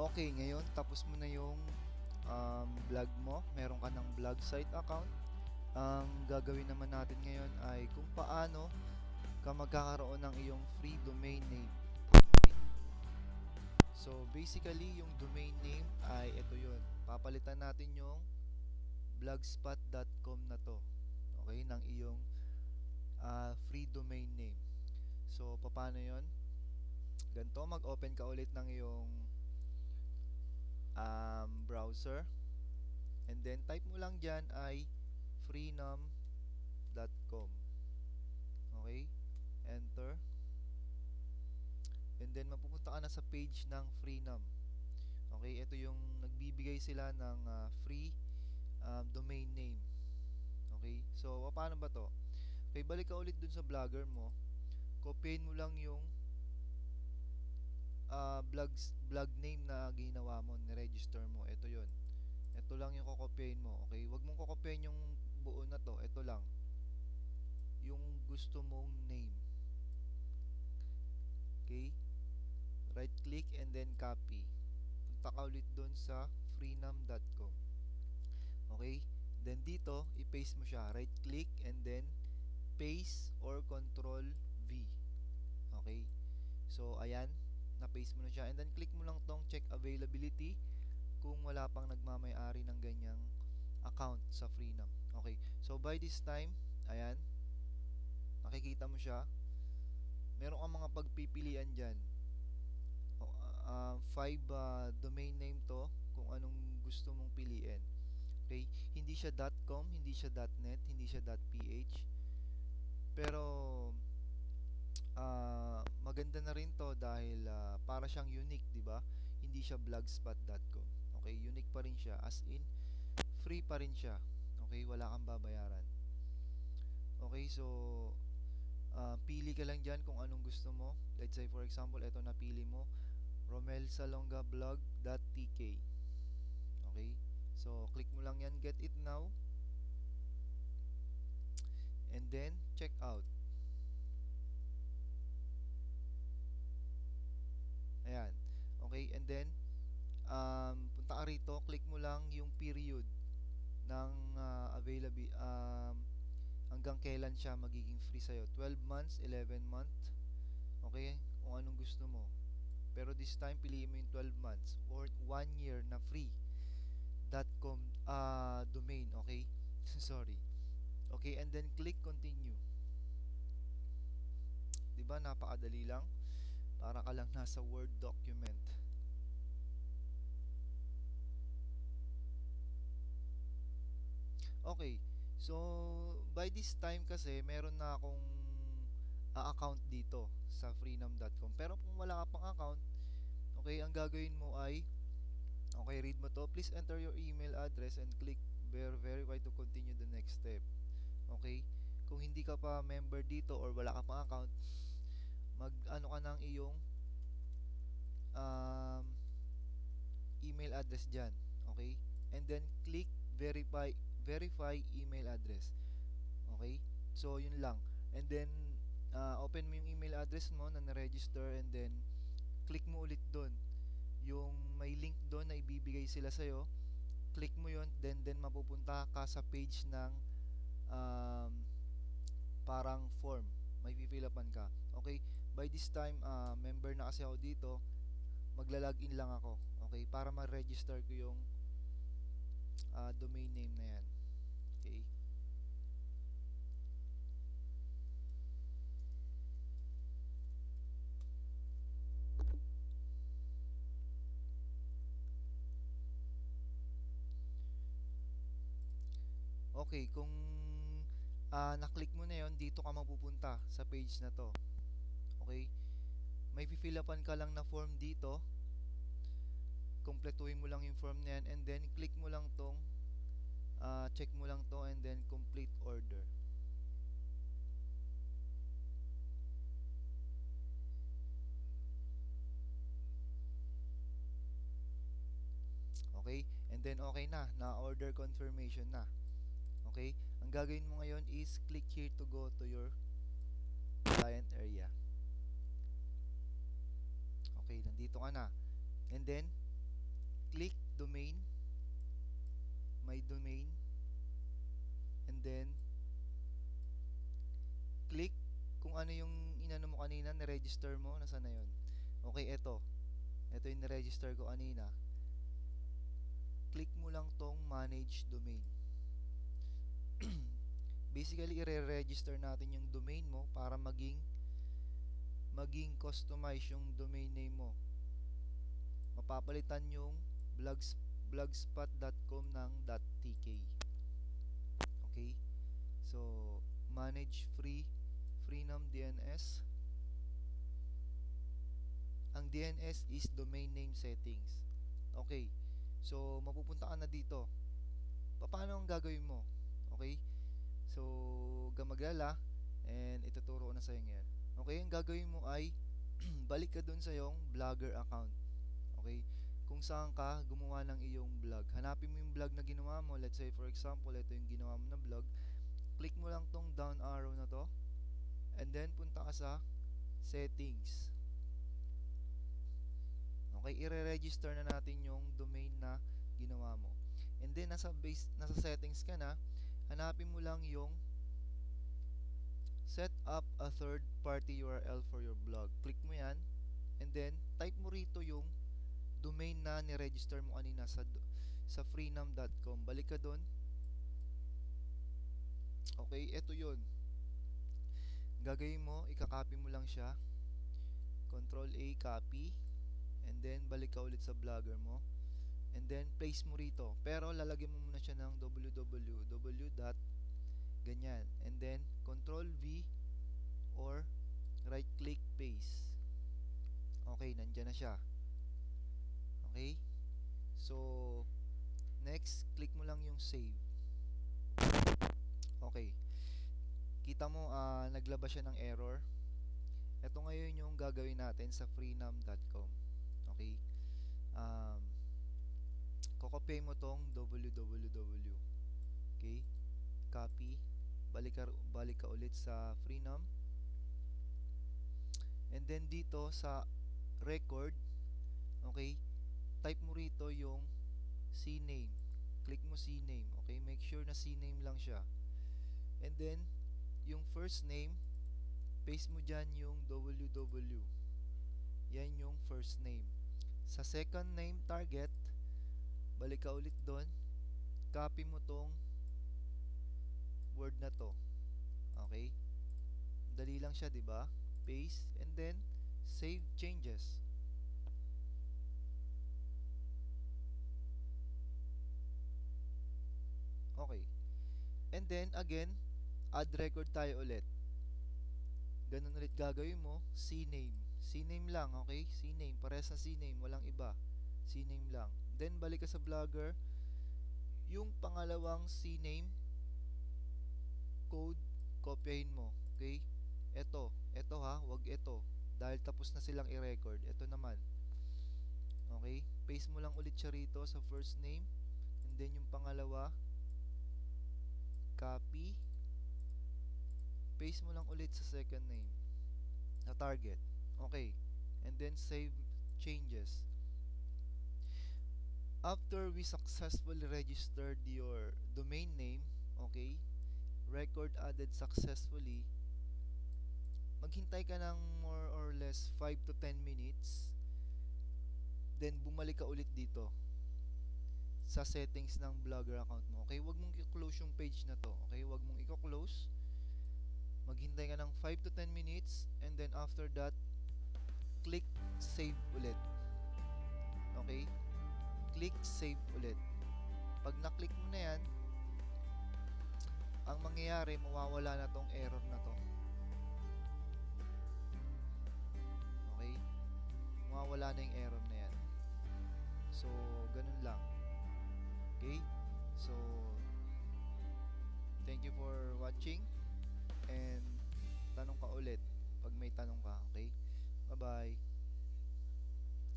Okay, ngayon tapos mo na yung blog mo, meron ka ng blog site account. Ang gagawin naman natin ngayon ay kung paano ka magkakaroon ng iyong free domain name. Okay? So basically, yung domain name ay ito yun. Papalitan natin yung blogspot.com na to. Okay, ng iyong free domain name. So paano yon? Ganito, mag-open ka ulit ng iyong browser. And then type mo lang dyan ay freenom.com. Okay? Enter. And then mapupunta ka na sa page ng Freenom. Okay? Ito yung nagbibigay sila ng free domain name. Okay? So, paano ba to? Okay, balik ka ulit dun sa blogger mo. Copyin mo lang yung blog name na ginawa mo, ni-register mo. Ito yun. Ito lang yung kokopyahin mo. Okay? Huwag mong kokopyahin yung buo na to. Ito lang. Yung gusto mong name. Okay? Right click and then copy. Punta ka ulit doon sa freenom.com. Okay? Then dito, i-paste mo siya. Right click and then paste or control V. Okay? So, ayan. Na-paste mo na siya. And then click mo lang tong check availability kung wala pang nagmamay-ari ng ganyang account sa Freenom. Okay. So, by this time, ayan. Nakikita mo siya. Meron kang mga pagpipilian dyan. 5 domain name to kung anong gusto mong piliin. Okay? Hindi siya .com, hindi siya .net, hindi siya .ph. Pero maganda na rin to dahil para siyang unique, 'di ba? Hindi siya blogspot.com. Okay, unique pa rin siya as in free pa rin siya. Okay, wala kang babayaran. Okay, so pili ka lang diyan kung anong gusto mo. Let's say for example, ito napili mo, romelsalongablog.tk. Okay? So, click mo lang yan, get it now. And then, check out. Ayan. Okay? And then, punta ka rito, click mo lang yung period ng available, hanggang kailan siya magiging free sa'yo. 12 months, 11 months. Okay? Kung anong gusto mo. Pero this time, piliin mo yung 12 months or 1 year na free. .com domain, okay? Sorry. Okay, and then click continue. 'Di ba napakadali lang? Para ka lang nasa Word document. Okay. So, by this time kasi meron na akong account dito sa freenom.com. Pero kung wala ka pang account, okay, ang gagawin mo ay okay, read mo to. Please enter your email address and click verify to continue the next step. Okay? Kung hindi ka pa member dito or wala ka pang account, mag-ano ka ng iyong um, email address dyan. Okay? And then click verify email address. Okay? So, yun lang. And then, open mo yung email address mo na na-register and then click mo ulit doon. Yung may link doon na ibibigay sila sa'yo, click mo yun, then mapupunta ka sa page ng um, parang form. May fill upan ka. Okay? By this time, member na kasi ako dito, magla-login lang ako. Okay? Para ma-register ko yung domain name na yan. Okay? Okay, kung na-click mo na yon, dito ka mapupunta sa page na to. Okay? May fill upan ka lang na form dito. Kumpletuhin mo lang yung form na yan and then click mo lang tong check mo lang to and then complete order. Okay? And then okay na order confirmation na. Okay? Ang gagawin mo ngayon is click here to go to your client area. Okay, nandito ka na. And then click domain, my domain, and then click kung ano yung inano mo kanina, na-register mo, nasaan na yun? Okay, ito yung na-register ko kanina. Click mo lang tong manage domain. Basically, i-register natin yung domain mo para maging customize yung domain name mo. Mapapalitan yung blogspot.com ng .tk. Okay? So, manage Freenom DNS. Ang DNS is domain name settings. Okay. So, mapupunta ka na dito. Paano ang gagawin mo? Okay? So, maglala and ituturo ko na sa inyo. Okay, ang gagawin mo ay balik ka dun sa iyong Blogger account. Okay? Kung saan ka gumawa ng iyong blog. Hanapin mo yung blog na ginawa mo. Let's say for example, ito yung ginawa mo na blog. Click mo lang tong down arrow na to. And then punta ka sa settings. Okay, i-register na natin yung domain na ginawa mo. And then nasa settings ka na, hanapin mo lang yung set up a third party URL for your blog. Click mo yan and then type mo rito yung domain na ni-register mo kanina sa freenom.com. Balik ka doon. Okay, ito yun. Gagawin mo, ikakopy mo lang siya. Control A, copy. And then balik ka ulit sa blogger mo. And then paste mo rito. Pero lalagyan mo muna siya ng www. Ganyan. And then Control V or right click paste. Okay, nandyan na siya. Okay? So next, click mo lang yung save. Okay. Kita mo naglabas siya ng error. Ito ngayon yung gagawin natin sa freenom.com. Okay? Kokopy mo tong www. Okay? Copy. Balik ka ulit sa Freenom. And then dito sa record, okay, type mo rito yung CNAME. Click mo CNAME. Okay? Make sure na CNAME lang siya. And then yung first name, paste mo dyan yung www. Yan yung first name. Sa second name target, balik ka ulit doon. Copy mo tong word na to. Okay? Dali lang siya, 'di ba? Paste and then save changes. Okay. And then again, add record tayo ulit. Ganun ulit gagawin mo, CNAME. CNAME lang, okay? CNAME, parehas na CNAME, walang iba. CNAME lang. Then balik ka sa blogger. Yung pangalawang CNAME code, kopyahin mo. Okay? Ito ha, wag ito. Dahil tapos na silang i-record. Ito naman. Okay? Paste mo lang ulit siya rito sa first name. And then yung pangalawa, copy. Paste mo lang ulit sa second name. Na target. Okay. And then save changes. After we successfully registered your domain name, okay, record added successfully, maghintay ka ng more or less 5 to 10 minutes, then bumalik ka ulit dito sa settings ng blogger account mo. Okay, wag mong i-close yung page na to. Okay, wag mong i-close. Maghintay ka ng 5 to 10 minutes and then after that, click save ulit. Okay? Click save ulit. Pag na-click mo na yan, ang mangyayari, mawawala na tong error na to. Okay? Mawawala na yung error na yan. So, ganun lang. Okay? So, thank you for watching and tanong ka ulit pag may tanong ka. Okay? Bye-bye.